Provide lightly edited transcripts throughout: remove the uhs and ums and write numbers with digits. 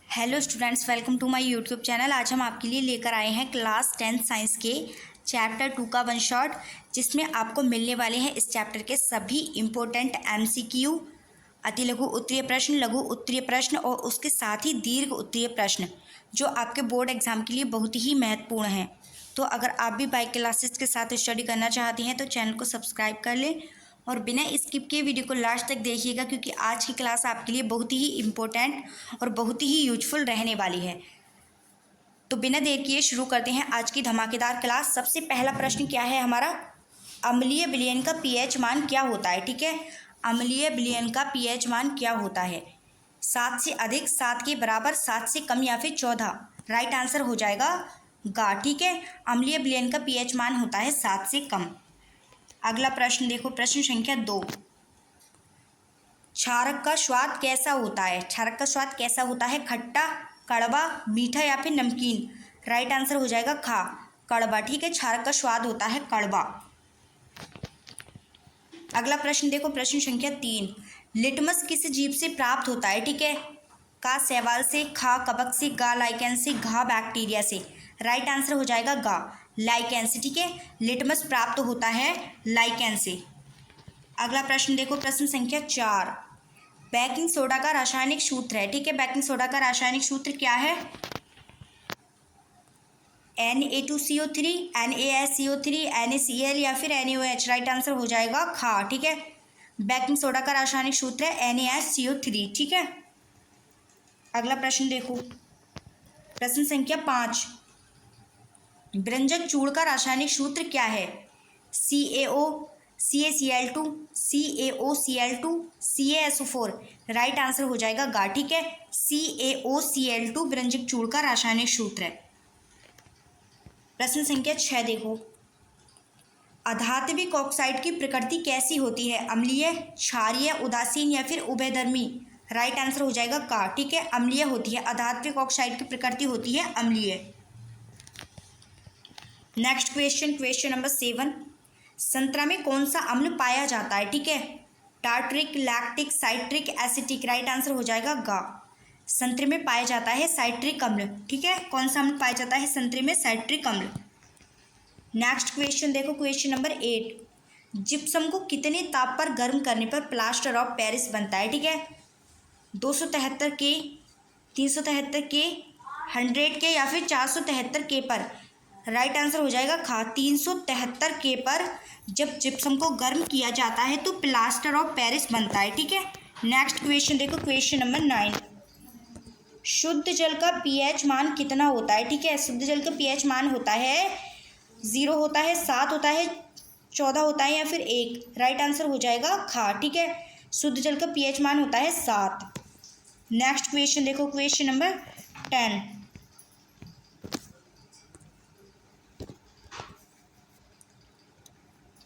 Hello students, welcome to my YouTube channel. आज हम आपके लिए लेकर आए हैं क्लास 10 साइंस के चैप्टर 2 का वन शॉट, जिसमें आपको मिलने वाले हैं इस चैप्टर के सभी इम्पोर्टेंट एमसीक्यू, अति लघु उत्तरीय प्रश्न, लघु उत्तरीय प्रश्न और उसके साथ ही दीर्घ उत्तरीय प्रश्न, जो आपके बोर्ड एग्जाम के लिए बहुत ही महत्वपूर्ण हैं। तो अगर आप भी बाइक क्लासेस के साथ स्टडी करना चाहते हैं तो चैनल को सब्सक्राइब कर लें और बिना स्किप के वीडियो को लास्ट तक देखिएगा, क्योंकि आज की क्लास आपके लिए बहुत ही इम्पोर्टेंट और बहुत ही यूजफुल रहने वाली है। तो बिना देर किए शुरू करते हैं आज की धमाकेदार क्लास। सबसे पहला प्रश्न क्या है हमारा, अम्लीय विलयन का पीएच मान क्या होता है। ठीक है, अम्लीय विलयन का पीएच मान क्या होता है। 7 से अधिक, 7 के बराबर, 7 से कम या फिर 14। राइट आंसर हो जाएगा गा। ठीक है, अम्लीय विलयन का पीएच मान होता है 7 से कम। अगला प्रश्न देखो, प्रश्न संख्या 2। क्षारक का स्वाद कैसा होता है। क्षारक का स्वाद कैसा होता है, खट्टा, कड़वा, मीठा या फिर नमकीन। राइट आंसर हो जाएगा खा, कड़वा। ठीक है, क्षारक का स्वाद होता है कड़वा। अगला प्रश्न देखो, प्रश्न संख्या 3। लिटमस किस जीव से प्राप्त होता है। ठीक है, का शैवाल से, खा कवक से, गा लाइकेन से, घा बैक्टीरिया से। राइट आंसर हो जाएगा गा, लाइकेन से। ठीक है, लिटमस प्राप्त होता है लाइकेन से। अगला प्रश्न देखो, प्रश्न संख्या 4। बेकिंग सोडा का रासायनिक सूत्र है। ठीक है, बेकिंग सोडा का रासायनिक सूत्र क्या है, Na2CO3, NaSCO3, NaCl या फिर NaOH। राइट आंसर हो जाएगा खा। ठीक है, बेकिंग सोडा का रासायनिक सूत्र है NaSCO3। ठीक है, अगला प्रश्न देखो, प्रश्न संख्या 5। व्यंजक चूर्ण का रासायनिक सूत्र क्या है, CaO, CaCl2, CaOCl2, CaSO4। Right answer हो जाएगा गा। ठीक है, CaOCl2 व्यंजक चूर्ण का रासायनिक सूत्र है। प्रश्न संख्या 6 देखो, अधात्विक ऑक्साइड की प्रकृति कैसी होती है, अम्लीय, क्षारीय, उदासीन या फिर उभयधर्मी। राइट आंसर हो जाएगा का। ठीक है, अम्लीय होती है, अधात्विक ऑक्साइड की प्रकृति होती है अम्लीय। Next question, question number 7। संतरा में कौन सा अम्ल पाया जाता है। ठीक है, tartaric, lactic, citric, acetic. Right answer हो जाएगा गा, संतरे में पाया जाता है साइट्रिक अम्ल। ठीक है, कौन सा अम्ल पाया जाता है संतरे में, साइट्रिक अम्ल। नेक्स्ट क्वेश्चन देखो, क्वेश्चन नंबर 8। जिप्सम को कितने ताप पर गर्म करने पर प्लास्टर ऑफ पेरिस बनता है। ठीक है, 273 के, 373 के, 100 के या फिर 473 के पर। राइट आंसर हो जाएगा खा, 373 के पर जब जिप्सम को गर्म किया जाता है तो प्लास्टर ऑफ पेरिस बनता है। ठीक है, नेक्स्ट क्वेश्चन देखो, क्वेश्चन नंबर 9। शुद्ध जल का पीएच मान कितना होता है। ठीक है, शुद्ध जल का पीएच मान होता है 0 होता है, 7 होता है, 14 होता है या फिर 1। राइट आंसर हो जाएगा खा। ठीक है, शुद्ध जल का पीएच मान होता है 7। नेक्स्ट क्वेश्चन देखो, क्वेश्चन नंबर 10।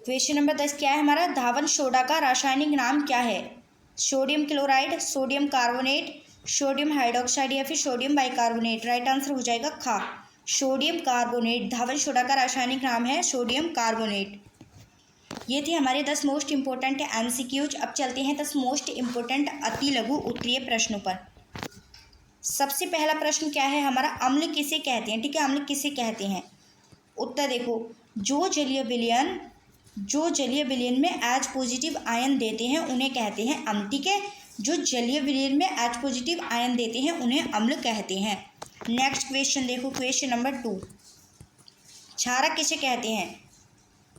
क्वेश्चन नंबर 10 क्या है हमारा, धावन सोडा का रासायनिक नाम क्या है, sodium chloride, sodium carbonate, sodium hydroxide या फिर सोडियम बाइकार्बोनेट। राइट आंसर हो जाएगा खा, सोडियम कार्बोनेट। धावन सोडा का रासायनिक नाम है सोडियम कार्बोनेट। ये थे हमारे 10 मोस्ट इंपोर्टेंट एमसीक्यूज। अब चलते हैं 10 मोस्ट इंपोर्टेंट अति लघु उत्तरीय प्रश्नों पर। सबसे पहला प्रश्न क्या है हमारा, अम्ल किसे कहते हैं। ठीक है, अम्ल किसे कहते हैं। उत्तर देखो, जो जलीय विलयन में H पॉजिटिव आयन देते हैं उन्हें कहते हैं अम्ल। ठीक है, जो जलीय विलयन में H पॉजिटिव आयन देते हैं उन्हें अम्ल कहते हैं। नेक्स्ट क्वेश्चन देखो, क्वेश्चन नंबर 2। क्षारक किसे कहते हैं।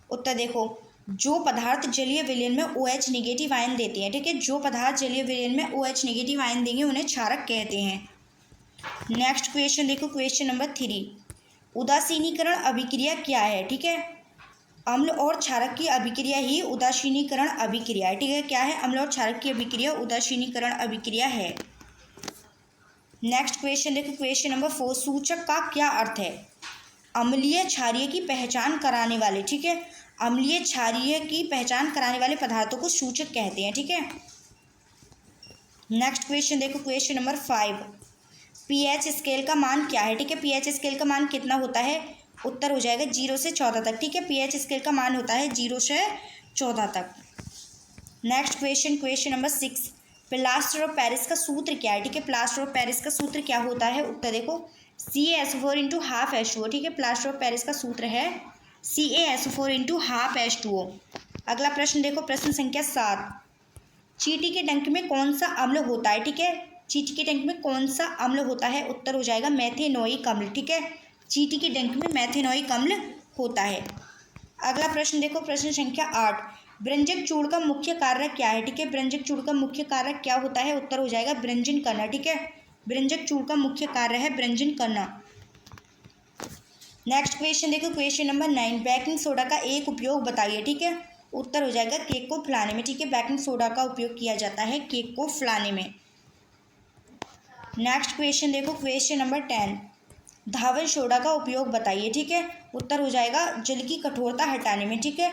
उत्तर देखो, जो पदार्थ जलीय विलयन में OH नेगेटिव आयन देते हैं। ठीक है, जो पदार्थ जलीय विलयन में OH नेगेटिव आयन देंगे उन्हें क्षारक कहते हैं। नेक्स्ट क्वेश्चन देखो, क्वेश्चन नंबर 3। उदासीनीकरण अभिक्रिया क्या है। ठीक है, अम्ल और क्षारक की अभिक्रिया ही उदासीनीकरण अभिक्रिया है। ठीक है, क्या है, अम्ल और क्षारक की अभिक्रिया उदासीनीकरण अभिक्रिया है। नेक्स्ट क्वेश्चन देखो, क्वेश्चन नंबर 4। सूचक का क्या अर्थ है, अम्लीय क्षारीय की पहचान कराने वाले। ठीक है, अम्लीय क्षारीय की पहचान कराने वाले पदार्थों को सूचक कहते हैं। ठीक है, नेक्स्ट क्वेश्चन देखो, क्वेश्चन नंबर 5। पीएच स्केल का मान क्या है। ठीक है, पीएच स्केल का मान कितना होता है। उत्तर हो जाएगा 0 से 14 तक। ठीक है, पीएच स्केल का मान होता है 0 से 14 तक। Next question, question number 6। Plaster of Paris का सूत्र क्या है, ठीक है। प्लास्टर ऑफ पेरिस का सूत्र क्या होता है, उत्तर देखो CaSO4 इंटू हाफ H2O, ठीक है। प्लास्टर ऑफ पेरिस का सूत्र है CaSO4 इंटू हाफ H2O। अगला प्रश्न देखो, प्रश्न संख्या 7, चींटी के डंक में कौन सा अम्ल होता है, ठीक है। चींटी के डंक में कौन सा अम्ल होता है, उत्तर हो जाएगा मेथेनोइक अम्ल, ठीक है। चींटी के डंक में मेथेनोइक अम्ल होता है। अगला प्रश्न देखो, प्रश्न संख्या 8, ब्रंजक चूर्ण का मुख्य कार्य क्या है, ठीक है। ब्रंजक चूर्ण का मुख्य कार्य क्या होता है, उत्तर हो जाएगा ब्रंजन करना, ठीक है। ब्रंजक चूर्ण का मुख्य कार्य है ब्रंजन करना। नेक्स्ट क्वेश्चन देखो, क्वेश्चन नंबर 9, बेकिंग सोडा का एक उपयोग बताइए, ठीक है। उत्तर हो जाएगा केक को फैलाने में, ठीक है। बेकिंग सोडा का उपयोग किया जाता है केक को फैलाने में। नेक्स्ट क्वेश्चन देखो, क्वेश्चन नंबर 10, धावन सोडा का उपयोग बताइए, ठीक है। उत्तर हो जाएगा जल की कठोरता हटाने में, ठीक है।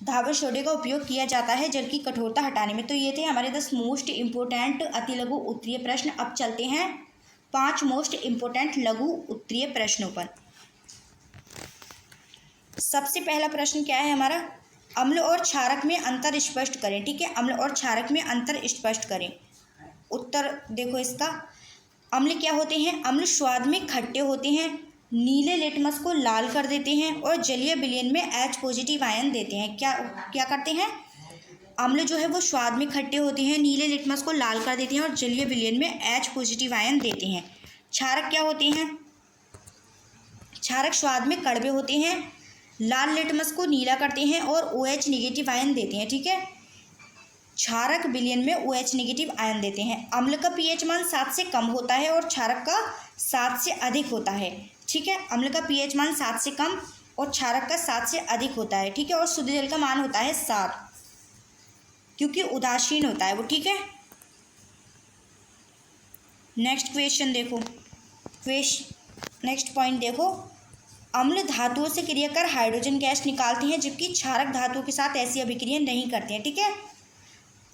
धावन सोडे का उपयोग किया जाता है जल की कठोरता हटाने में। तो ये थे हमारे 10 मोस्ट इम्पोर्टेंट अति लघु उत्तरीय प्रश्न। अब चलते हैं 5 मोस्ट इम्पोर्टेंट लघु उत्तरीय प्रश्नों पर। सबसे पहला प्रश्न क्या है हमारा, अम्ल और क्षारक में अंतर स्पष्ट करें, ठीक है। अम्ल और क्षारक में अंतर स्पष्ट करें। उत्तर देखो इसका, अम्ल क्या होते हैं, अम्ल स्वाद में खट्टे होते हैं, नीले लिटमस को लाल कर देते हैं और जलीय विलयन में H पॉजिटिव आयन देते हैं। क्या क्या करते हैं, अम्ल जो है वो स्वाद में खट्टे होते हैं, नीले लिटमस को लाल कर देते हैं और जलीय विलयन में H पॉजिटिव आयन देते हैं। क्षारक क्या होते हैं, क्षारक स्वाद में कड़वे होते हैं, लाल लिटमस को नीला करते हैं और OH निगेटिव आयन देते हैं, ठीक है। क्षारक विलयन में OH निगेटिव आयन देते हैं। अम्ल का pH मान 7 से कम होता है और क्षारक का 7 से अधिक होता है, ठीक है। अम्ल का pH मान 7 से कम और क्षारक का 7 से अधिक होता है, ठीक है। और शुद्ध जल का मान होता है 7, क्योंकि उदासीन होता है वो, ठीक है। नेक्स्ट क्वेश्चन देखो, नेक्स्ट पॉइंट देखो, अम्ल धातुओं से क्रिया कर हाइड्रोजन गैस निकालते हैं जबकि क्षारक धातुओं के साथ ऐसी अभिक्रिया नहीं करते हैं, ठीक है।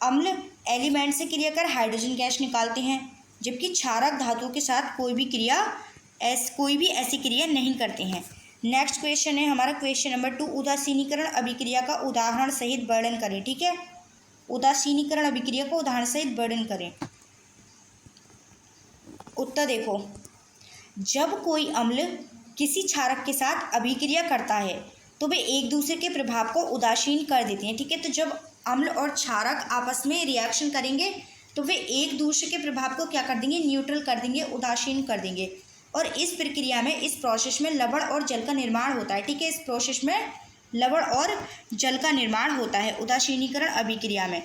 अम्ल एलिमेंट से क्रिया कर हाइड्रोजन गैस निकालते हैं जबकि क्षारक धातुओं के साथ कोई भी ऐसी क्रिया नहीं करते हैं। नेक्स्ट क्वेश्चन है हमारा क्वेश्चन नंबर 2, उदासीनीकरण अभिक्रिया का उदाहरण सहित वर्णन करें, ठीक है। उदासीनीकरण अभिक्रिया को उदाहरण सहित वर्णन करें। उत्तर देखो, जब कोई अम्ल किसी क्षारक के साथ अभिक्रिया करता है तो वे एक दूसरे के प्रभाव को उदासीन कर देते हैं, ठीक है। तो जब अम्ल और क्षारक आपस में रिएक्शन करेंगे तो वे एक दूसरे के प्रभाव को क्या कर देंगे, न्यूट्रल कर देंगे, उदासीन कर देंगे। और इस प्रक्रिया में, इस प्रोसेस में लवण और जल का निर्माण होता है, ठीक है। इस प्रोसेस में लवण और जल का निर्माण होता है उदासीनीकरण अभिक्रिया में,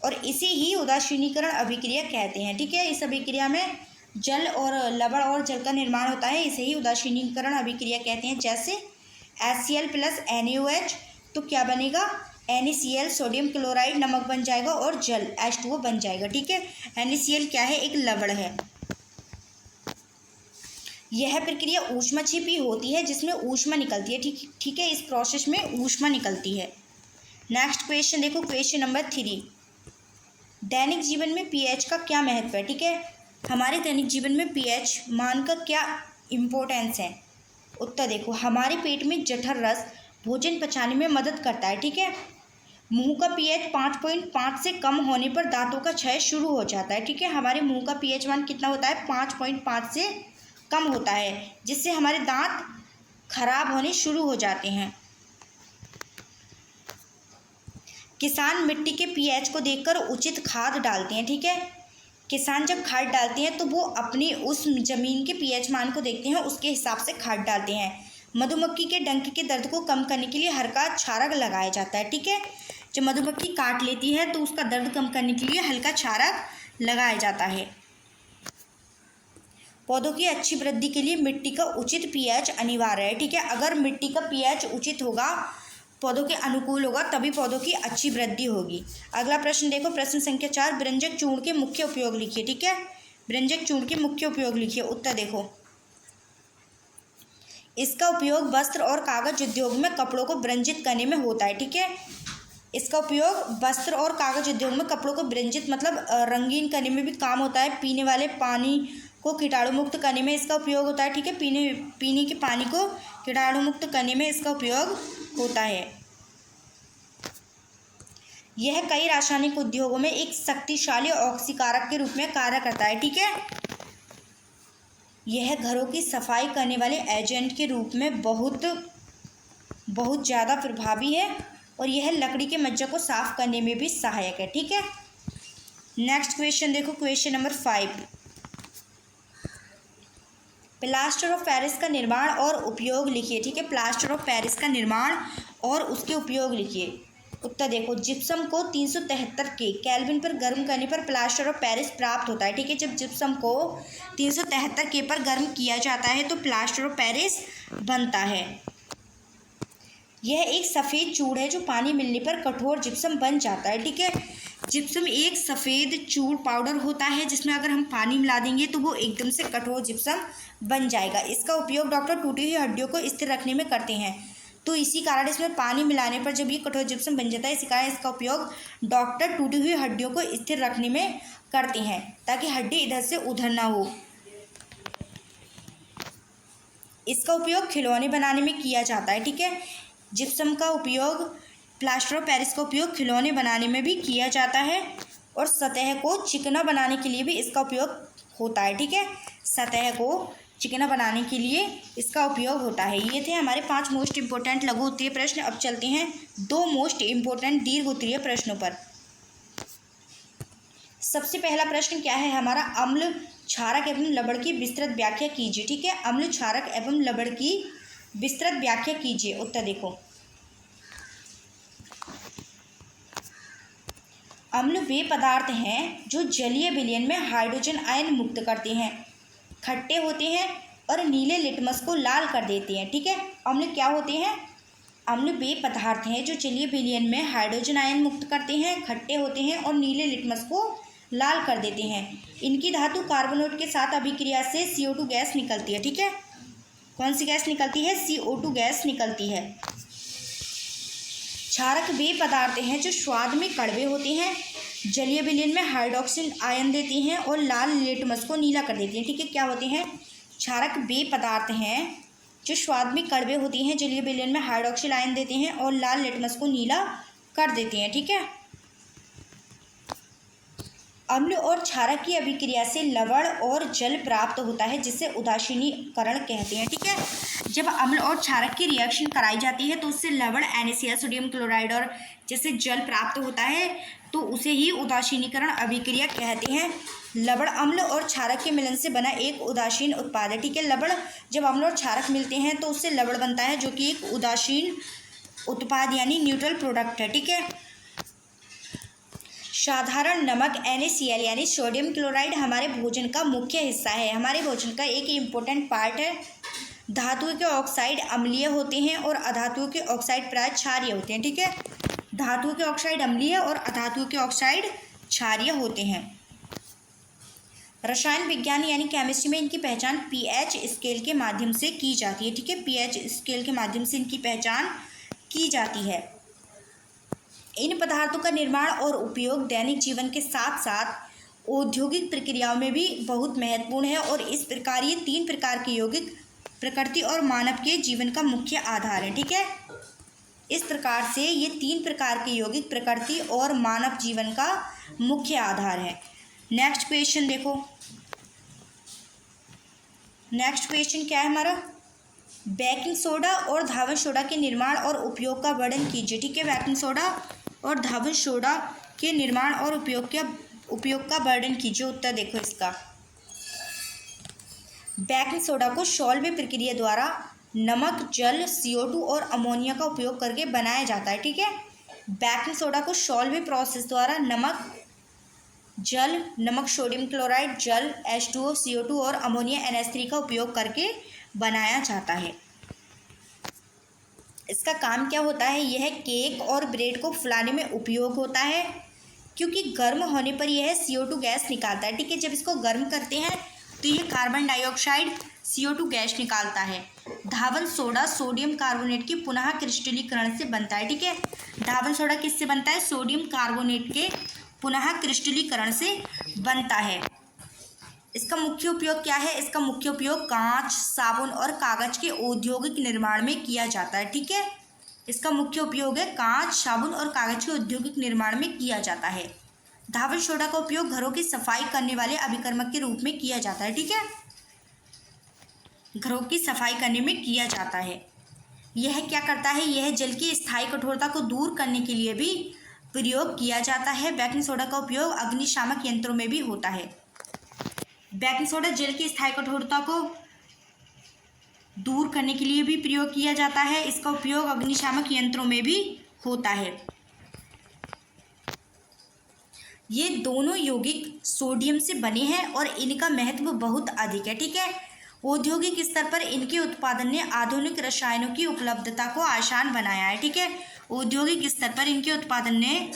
और इसे ही उदासीनीकरण अभिक्रिया कहते हैं, ठीक है। इस अभिक्रिया में जल और लवण और जल का निर्माण होता है, इसे ही उदासीनीकरण अभिक्रिया कहते हैं। जैसे HCl प्लस NaOH, तो क्या बनेगा, NaCl सोडियम क्लोराइड नमक बन जाएगा और जल H2O बन जाएगा, ठीक है। NaCl क्या है, एक लवण है। यह प्रक्रिया ऊष्मा छिपी होती है जिसमें ऊष्मा निकलती है, ठीक है। इस प्रोसेस में ऊष्मा निकलती है। नेक्स्ट क्वेश्चन देखो, क्वेश्चन नंबर 3, दैनिक जीवन में pH का क्या महत्व है, ठीक है। हमारे दैनिक जीवन में pH मान का क्या इम्पोर्टेंस है। उत्तर देखो, हमारे पेट में जठर रस भोजन पचाने में मदद करता है, ठीक है। मुंह का pH 5.5 से कम होने पर दांतों का क्षय शुरू हो जाता है, ठीक है। हमारे मुंह का pH मान कितना होता है, 5.5 से कम होता है, जिससे हमारे दांत खराब होने शुरू हो जाते हैं। किसान मिट्टी के pH को देखकर उचित खाद डालते हैं, ठीक है। किसान जब खाद डालते हैं तो वो अपनी उस ज़मीन के pH मान को देखते हैं, उसके हिसाब से खाद डालते हैं। मधुमक्खी के डंक के दर्द को कम करने के लिए हल्का क्षारक लगाया जाता है, ठीक है। जब मधुमक्खी काट लेती है तो उसका दर्द कम करने के लिए हल्का क्षारक लगाया जाता है। पौधों की अच्छी वृद्धि के लिए मिट्टी का उचित pH अनिवार्य है, ठीक है। अगर मिट्टी का pH उचित होगा, पौधों के अनुकूल होगा, तभी पौधों की अच्छी वृद्धि होगी। अगला प्रश्न देखो, प्रश्न संख्या 4, व्यंजक चूर्ण के मुख्य उपयोग लिखिए, ठीक है। व्यंजक चूर्ण के मुख्य उपयोग लिखिए। उत्तर देखो, इसका उपयोग वस्त्र और कागज उद्योग में कपड़ों को व्यंजित करने में होता है, ठीक है। इसका उपयोग वस्त्र और कागज उद्योग में कपड़ों को व्यंजित मतलब रंगीन करने में भी काम होता है। पीने वाले पानी को कीटाणु मुक्त करने में इसका उपयोग होता है, ठीक है। पीने के पानी को कीटाणु मुक्त करने में इसका उपयोग होता है। यह कई रासायनिक उद्योगों में एक शक्तिशाली ऑक्सीकारक के रूप में कार्य करता है, ठीक है। यह घरों की सफाई करने वाले एजेंट के रूप में बहुत ज़्यादा प्रभावी है और यह लकड़ी के मज्जा को साफ करने में भी सहायक है, ठीक है। नेक्स्ट क्वेश्चन देखो, question number 5। Plaster of Paris का निर्माण और उपयोग लिखिए, ठीक है। प्लास्टर ऑफ पेरिस का निर्माण और उसके उपयोग लिखिए। उत्तर देखो, जिप्सम को 373 के केल्विन पर गर्म करने पर प्लास्टर ऑफ पेरिस प्राप्त होता है, ठीक है। जब जिप्सम को 373 के पर गर्म किया जाता है तो प्लास्टर ऑफ पेरिस बनता है। यह एक सफ़ेद चूड़ है जो पानी मिलने पर कठोर जिप्सम बन जाता है, ठीक है। जिप्सम एक सफ़ेद चूड़ पाउडर होता है जिसमें अगर हम पानी मिला देंगे तो वो एकदम से कठोर जिप्सम बन जाएगा। इसका उपयोग डॉक्टर टूटी हुई हड्डियों को स्थिर रखने में करते हैं। तो इसी कारण इसमें पानी मिलाने पर जब ये कठोर जिप्सम बन जाता है, इसी कारण इसका उपयोग डॉक्टर टूटी हुई हड्डियों को स्थिर रखने में करते हैं ताकि हड्डी इधर से उधर ना हो। इसका उपयोग खिलौने बनाने में किया जाता है, ठीक है। जिप्सम का उपयोग, प्लास्टर ऑफ पेरिस का उपयोग खिलौने बनाने में भी किया जाता है और सतह को चिकना बनाने के लिए भी इसका उपयोग होता है, ठीक है। सतह को चिकना बनाने के लिए इसका उपयोग होता है। ये थे हमारे 5 मोस्ट इम्पोर्टेंट लघु उत्तरीय प्रश्न। अब चलते हैं 2 मोस्ट इम्पोर्टेंट दीर्घ उत्तरीय प्रश्नों पर। सबसे पहला प्रश्न क्या है हमारा, अम्ल क्षारक एवं लवण की विस्तृत व्याख्या कीजिए, ठीक है। अम्ल क्षारक एवं लवण की विस्तृत व्याख्या कीजिए। उत्तर देखो, अम्ल वे पदार्थ हैं जो जलीय विलयन में हाइड्रोजन आयन मुक्त करते हैं, खट्टे होते हैं और नीले लिटमस को लाल कर देते हैं, ठीक है। अम्ल क्या होते हैं? अम्ल वे पदार्थ हैं जो जलीय विलयन में हाइड्रोजन आयन मुक्त करते हैं, खट्टे होते हैं और नीले लिटमस को लाल कर देते हैं। इनकी धातु कार्बोनेट के साथ अभिक्रिया से CO2 गैस निकलती है, ठीक है। कौन सी गैस निकलती है? CO2 गैस निकलती है। क्षारक वे पदार्थ हैं जो स्वाद में कड़वे होते हैं, जलीय विलयन में हाइड्रोक्सिल आयन देती हैं और लाल लिटमस को नीला कर देती हैं, ठीक है। क्या होते हैं? क्षारक वे पदार्थ हैं जो स्वाद में कड़वे होती हैं, जलीय विलयन में हाइड्रोक्सिल आयन देते हैं और लाल लिटमस को नीला कर देते हैं, ठीक है। अम्ल और क्षारक की अभिक्रिया से लवण और जल प्राप्त होता है जिसे उदासीनीकरण कहते हैं, ठीक है। जब अम्ल और क्षारक की रिएक्शन कराई जाती है तो उससे लवण NaCl सोडियम क्लोराइड और जैसे जल प्राप्त होता है तो उसे ही उदासीनीकरण अभिक्रिया कहते हैं। लवण अम्ल और क्षारक के मिलन से बना एक उदासीन उत्पाद है, ठीक है। लवण जब अम्ल और क्षारक मिलते हैं तो उससे लवण बनता है जो कि एक उदासीन उत्पाद यानी न्यूट्रल प्रोडक्ट है, ठीक है। साधारण नमक NaCl यानी सोडियम क्लोराइड हमारे भोजन का मुख्य हिस्सा है, हमारे भोजन का एक इम्पोर्टेंट पार्ट है। धातुओं के ऑक्साइड अम्लीय होते हैं और अधातुओं के ऑक्साइड प्राय क्षारीय होते हैं, ठीक है। धातुओं के ऑक्साइड अम्लीय और अधातुओं के ऑक्साइड क्षारीय होते हैं। रसायन विज्ञान यानी केमिस्ट्री में इनकी पहचान pH स्केल के माध्यम से की जाती है, ठीक है। pH स्केल के माध्यम से इनकी पहचान की जाती है। इन पदार्थों का निर्माण और उपयोग दैनिक जीवन के साथ साथ औद्योगिक प्रक्रियाओं में भी बहुत महत्वपूर्ण है और इस प्रकार ये 3 प्रकार के यौगिक प्रकृति और मानव के जीवन का मुख्य आधार है, ठीक है। इस प्रकार से ये 3 प्रकार के यौगिक प्रकृति और मानव जीवन का मुख्य आधार है। नेक्स्ट क्वेश्चन देखो, नेक्स्ट क्वेश्चन क्या है हमारा, बेकिंग सोडा और धावन सोडा के निर्माण और उपयोग का वर्णन कीजिए, ठीक है। बेकिंग सोडा और धावन सोडा के निर्माण और उपयोग का वर्णन कीजिए। उत्तर देखो इसका, बेकिंग सोडा को सॉल्वे प्रक्रिया द्वारा नमक, जल, CO2 और अमोनिया का उपयोग करके बनाया जाता है, ठीक है। बेकिंग सोडा को सॉल्वे प्रोसेस द्वारा नमक सोडियम क्लोराइड, जल H2O, CO2 और अमोनिया NH3 का उपयोग करके बनाया जाता है। इसका काम क्या होता है? यह केक और ब्रेड को फुलाने में उपयोग होता है क्योंकि गर्म होने पर यह CO2 गैस निकालता है, ठीक है। जब इसको गर्म करते हैं तो यह कार्बन डाइऑक्साइड CO2 गैस निकालता है। धावन सोडा सोडियम कार्बोनेट की पुनः क्रिस्टलीकरण से बनता है, ठीक है। धावन सोडा किससे बनता है? सोडियम कार्बोनेट के पुनः क्रिस्टलीकरण से बनता है। इसका मुख्य उपयोग क्या है? इसका मुख्य उपयोग कांच, साबुन और कागज के औद्योगिक निर्माण में किया जाता है, ठीक है। इसका मुख्य उपयोग है कांच, साबुन और कागज के औद्योगिक निर्माण में किया जाता है। धावक सोडा का उपयोग घरों की सफाई करने वाले अभिकर्मक के रूप में किया जाता है। ठीक है, घरों की सफाई करने में किया जाता है। यह क्या करता है, यह जल की स्थायी कठोरता को दूर करने के लिए भी प्रयोग किया जाता है। बेकिंग सोडा का उपयोग अग्निशामक यंत्रों में भी होता है। बेकिंग सोडा जल की स्थायी कठोरता को दूर करने के लिए भी प्रयोग किया जाता है। इसका उपयोग अग्निशामक यंत्रों में भी होता है। ये दोनों यौगिक सोडियम से बने हैं और इनका महत्व बहुत अधिक है। ठीक है, औद्योगिक स्तर पर इनके उत्पादन ने आधुनिक रसायनों की उपलब्धता को आसान बनाया है। ठीक है, औद्योगिक स्तर पर इनके उत्पादन ने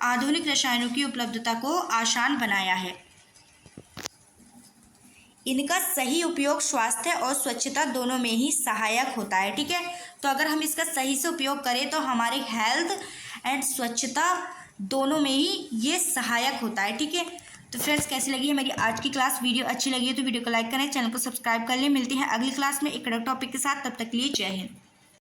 आधुनिक रसायनों की उपलब्धता को आसान बनाया है। इनका सही उपयोग स्वास्थ्य और स्वच्छता दोनों में ही सहायक होता है। ठीक है, तो अगर हम इसका सही से उपयोग करें तो हमारे हेल्थ एंड स्वच्छता दोनों में ही ये सहायक होता है। ठीक है, तो फ्रेंड्स कैसी लगी है मेरी आज की क्लास? वीडियो अच्छी लगी है तो वीडियो को लाइक करें, चैनल को सब्सक्राइब कर लें। मिलते हैं अगली क्लास में एक अलग टॉपिक के साथ, तब तक के लिए जय हिंद।